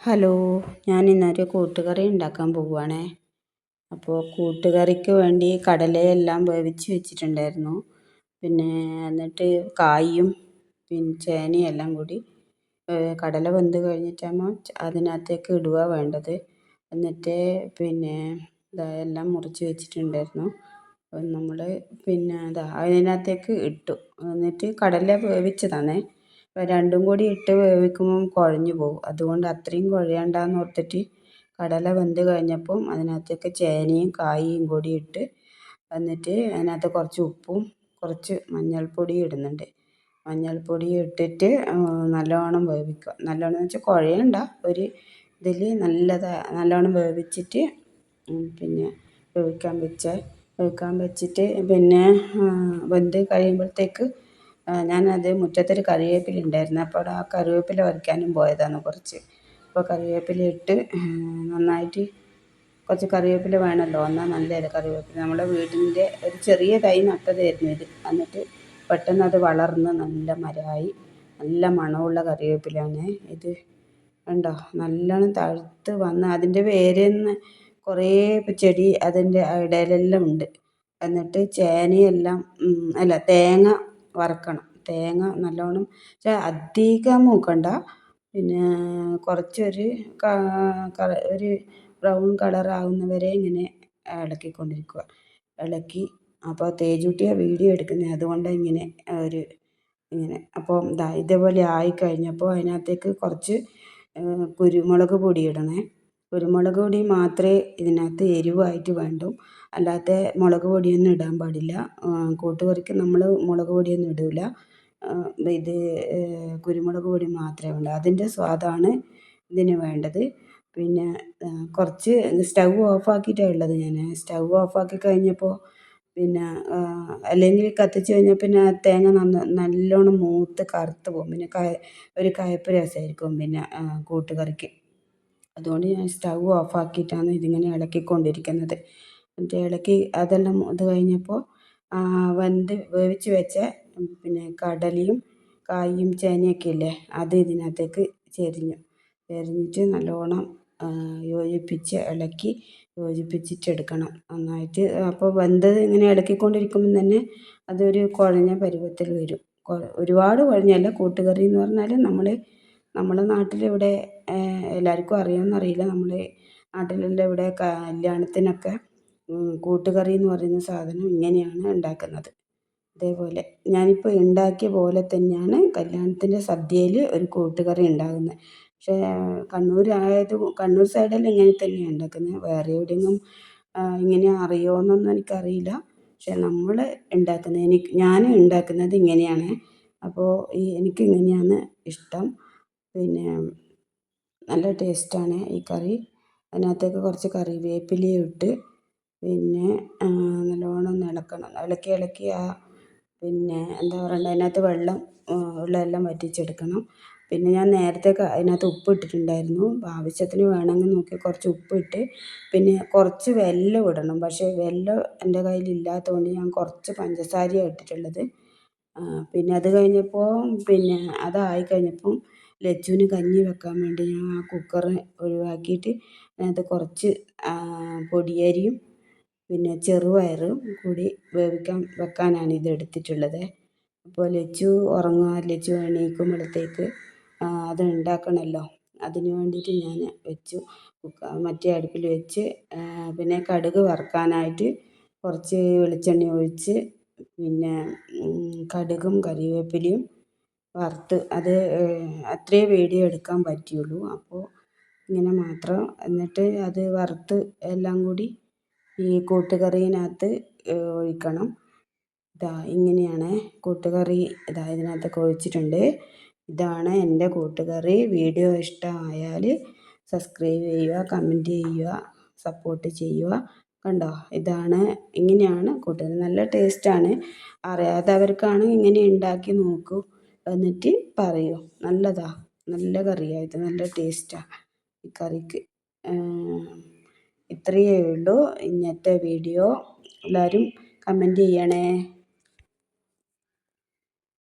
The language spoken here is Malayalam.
ഹലോ, ഞാൻ ഇന്നൊരു കൂട്ടുകറി ഉണ്ടാക്കാൻ പോവുകയാണേ. അപ്പോൾ കൂട്ടുകറിക്ക് വേണ്ടി കടലയെല്ലാം വേവിച്ച് വെച്ചിട്ടുണ്ടായിരുന്നു. പിന്നെ എന്നിട്ട് കായും പിന്നെ ചേനയും എല്ലാം കൂടി കടല വെന്ത് കഴിഞ്ഞിട്ടാകുമ്പോൾ അതിനകത്തേക്ക് ഇടുക വേണ്ടത്. എന്നിട്ട് പിന്നെ എല്ലാം മുറിച്ച് വെച്ചിട്ടുണ്ടായിരുന്നു. നമ്മൾ പിന്നെ അതിനകത്തേക്ക് ഇട്ടു. എന്നിട്ട് കടല വേവിച്ചതാണേ. അപ്പോൾ രണ്ടും കൂടി ഇട്ട് വേവിക്കുമ്പം കുഴഞ്ഞു പോകും. അതുകൊണ്ട് അത്രയും കുഴയണ്ടെന്ന് ഓർത്തിട്ട് കടല വെന്ത് കഴിഞ്ഞപ്പം അതിനകത്തേക്ക് ചേനയും കായും കൂടി ഇട്ട് എന്നിട്ട് അതിനകത്ത് കുറച്ച് ഉപ്പും കുറച്ച് മഞ്ഞൾപ്പൊടിയും ഇടുന്നുണ്ട്. മഞ്ഞൾപ്പൊടി ഇട്ടിട്ട് നല്ലോണം വേവിക്കുക. നല്ലോണം എന്ന് വെച്ചാൽ കുഴയണ്ട, ഒരു ഇതിൽ നല്ലോണം വേവിച്ചിട്ട് പിന്നെ വേവിക്കാൻ വെച്ചിട്ട് പിന്നെ വെന്ത് കഴിയുമ്പോഴത്തേക്ക് ഞാനത് മുറ്റത്തൊരു കറിവേപ്പില ഉണ്ടായിരുന്നു. അപ്പോൾ ആ കറിവേപ്പില പറിക്കാനും പോയതാണ് കുറച്ച്. അപ്പോൾ കറിവേപ്പില ഇട്ട് നന്നായിട്ട് കുറച്ച് കറിവേപ്പില വേണമല്ലോ, എന്നാൽ നല്ലതല്ലേ കറിവേപ്പില. നമ്മുടെ വീടിൻ്റെ ഒരു ചെറിയ തൈ നട്ടതായിരുന്നു ഇത്. എന്നിട്ട് പെട്ടെന്ന് അത് വളർന്ന് നല്ല മരമായി. നല്ല മണമുള്ള കറിവേപ്പിലയാണ് ഇത്. കണ്ടോ, നല്ലോണം തഴുത്ത് വന്ന് അതിൻ്റെ വേരിൽ നിന്ന് കുറേ ചെടി അതിൻ്റെ ഇടയിലെല്ലാം ഉണ്ട്. എന്നിട്ട് ചേനയെല്ലാം തേങ്ങ വറക്കണം. തേങ്ങ നല്ലോണം അധികം മൂക്കണ്ട, പിന്നെ കുറച്ചൊരു ഒരു ബ്രൗൺ കളറാകുന്നവരെ ഇങ്ങനെ ഇളക്കിക്കൊണ്ടിരിക്കുക. അപ്പോൾ തേജൂട്ടിയാണ് വീഡിയോ എടുക്കുന്നത്, അതുകൊണ്ട് ഇങ്ങനെ അപ്പോൾ ഇതേപോലെ ആയിക്കഴിഞ്ഞപ്പോൾ അതിനകത്തേക്ക് കുറച്ച് കുരുമുളക് പൊടി ഇടണേ. കുരുമുളക് പൊടി മാത്രമേ ഇതിനകത്ത് എരിവായിട്ട് വേണ്ടൂ, അല്ലാത്ത മുളക് പൊടിയൊന്നും ഇടാൻ പാടില്ല. കൂട്ടുകറിക്ക് നമ്മൾ മുളക് പൊടിയൊന്നും ഇടില്ല. ഇത് കുരുമുളക് പൊടി മാത്രമേ വേണ്ടൂ. അതിൻ്റെ സ്വാദാണ് ഇതിന് വേണ്ടത്. പിന്നെ കുറച്ച് സ്റ്റൗ ഓഫാക്കിയിട്ടാണ് ഉള്ളത് ഞാൻ. സ്റ്റൗ ഓഫാക്കി കഴിഞ്ഞപ്പോൾ പിന്നെ അല്ലെങ്കിൽ കത്തിച്ച് കഴിഞ്ഞാൽ പിന്നെ തേങ്ങ നല്ലോണം മൂത്ത് കറുത്ത് പോകും. പിന്നെ ഒരു കയ്പ്പ് രസമായിരിക്കും പിന്നെ കൂട്ടുകറിക്ക്. അതുകൊണ്ട് ഞാൻ സ്റ്റൗ ഓഫാക്കിയിട്ടാണ് ഇതിങ്ങനെ ഇളക്കിക്കൊണ്ടിരിക്കുന്നത്. എന്നിട്ട് ഇളക്കി അതെല്ലാം ഇത് കഴിഞ്ഞപ്പോൾ വേവിച്ച് വെച്ച പിന്നെ കടലയും കായും ചേനയൊക്കെ ഇല്ലേ, അത് ഇതിനകത്തേക്ക് ചെരിഞ്ഞിട്ട് നല്ലോണം ഇളക്കി യോജിപ്പിച്ചിട്ടെടുക്കണം നന്നായിട്ട്. അപ്പോൾ വെന്തത് ഇങ്ങനെ ഇളക്കിക്കൊണ്ടിരിക്കുമ്പം തന്നെ അതൊരു കുഴഞ്ഞ പരുവത്തിൽ വരും. ഒരുപാട് കുഴഞ്ഞല്ല. കൂട്ടുകറി എന്ന് പറഞ്ഞാൽ നമ്മുടെ നാട്ടിലിവിടെ എല്ലാവർക്കും അറിയുമെന്നറിയില്ല, നമ്മുടെ നാട്ടിലെല്ലാം ഇവിടെ കല്യാണത്തിനൊക്കെ കൂട്ടുകറി എന്ന് പറയുന്ന സാധനം ഇങ്ങനെയാണ് ഉണ്ടാക്കുന്നത്. അതേപോലെ ഞാനിപ്പോൾ ഉണ്ടാക്കിയ പോലെ തന്നെയാണ് കല്യാണത്തിൻ്റെ സദ്യയിൽ ഒരു കൂട്ടുകറി ഉണ്ടാകുന്നത്. പക്ഷേ കണ്ണൂർ സൈഡിൽ ഇങ്ങനെ തന്നെയാണ് ഉണ്ടാക്കുന്നത്. വേറെ എവിടെയെങ്കിലും ഇങ്ങനെ അറിയുമോയെന്നൊന്നും എനിക്കറിയില്ല. പക്ഷെ ഞാൻ ഉണ്ടാക്കുന്നത് ഇങ്ങനെയാണ്. അപ്പോൾ എനിക്ക് ഇങ്ങനെയാണ് ഇഷ്ടം. പിന്നെ നല്ല ടേസ്റ്റാണ് ഈ കറി. അതിനകത്തേക്ക് കുറച്ച് കറിവേപ്പിലയും ഇട്ട് പിന്നെ നല്ലോണം ഇളക്കണം. ഇളക്കി പിന്നെ എന്താ പറയണ്ടത്, അതിനകത്ത് വെള്ളമെല്ലാം വറ്റിച്ചെടുക്കണം. പിന്നെ ഞാൻ നേരത്തെ അതിനകത്ത് ഉപ്പ് ഇട്ടിട്ടുണ്ടായിരുന്നു. ആവശ്യത്തിന് വേണമെങ്കിൽ നോക്കി കുറച്ച് ഉപ്പിട്ട് പിന്നെ കുറച്ച് വെല്ലം ഇടണം. പക്ഷേ വെല്ലം എൻ്റെ കയ്യിലില്ലാത്തതുകൊണ്ട് ഞാൻ കുറച്ച് പഞ്ചസാരയാണ് ഇട്ടിട്ടുള്ളത്. പിന്നെ അത് കഴിഞ്ഞപ്പോൾ പിന്നെ അതായി കഴിഞ്ഞപ്പം ലച്ചുവിന് കഞ്ഞി വെക്കാൻ വേണ്ടി ഞാൻ ആ കുക്കർ ഒഴിവാക്കിയിട്ട് അതിനകത്ത് കുറച്ച് പൊടിയരിയും പിന്നെ ചെറുപയറും കൂടി വെക്കാനാണ് ഇത് എടുത്തിട്ടുള്ളത്. അപ്പോൾ ലച്ചു എണീക്കുമ്പോഴത്തേക്ക് അത് ഉണ്ടാക്കണമല്ലോ, അതിന് വേണ്ടിയിട്ട് ഞാൻ മറ്റേ അടുപ്പിൽ വെച്ച് പിന്നെ കടുക് വറുക്കാനായിട്ട് കുറച്ച് വെളിച്ചെണ്ണ ഒഴിച്ച് പിന്നെ കടുകും കരിവേപ്പിലയും വറുത്ത് അത്രയേ വീഡിയോ എടുക്കാൻ പറ്റിയുള്ളൂ. അപ്പോൾ ഇങ്ങനെ മാത്രം. എന്നിട്ട് അത് വറുത്ത് എല്ലാം കൂടി ഈ കൂട്ടുകറിയിനകത്ത് ഒഴിക്കണം. ഇങ്ങനെയാണ് കൂട്ടുകറി. ഇതിനകത്തൊക്കെ ഒഴിച്ചിട്ടുണ്ട്. ഇതാണ് എൻ്റെ കൂട്ടുകറി. വീഡിയോ ഇഷ്ടമായാൽ സബ്സ്ക്രൈബ് ചെയ്യുക, കമൻറ്റ് ചെയ്യുക, സപ്പോർട്ട് ചെയ്യുക. കണ്ടോ, ഇങ്ങനെയാണ് കൂട്ടുകറി. നല്ല ടേസ്റ്റാണ്. അറിയാത്തവർക്കാണ് ഇങ്ങനെ ഉണ്ടാക്കി നോക്കൂ, എന്നിട്ട് പറയൂ. നല്ല കറിയാണ് ഇത്, നല്ല ടേസ്റ്റാണ് ഈ കറിക്ക്. ഇത്രയേ ഉള്ളൂ ഇന്നത്തെ വീഡിയോ. എല്ലാവരും കമൻറ്റ് ചെയ്യണേ.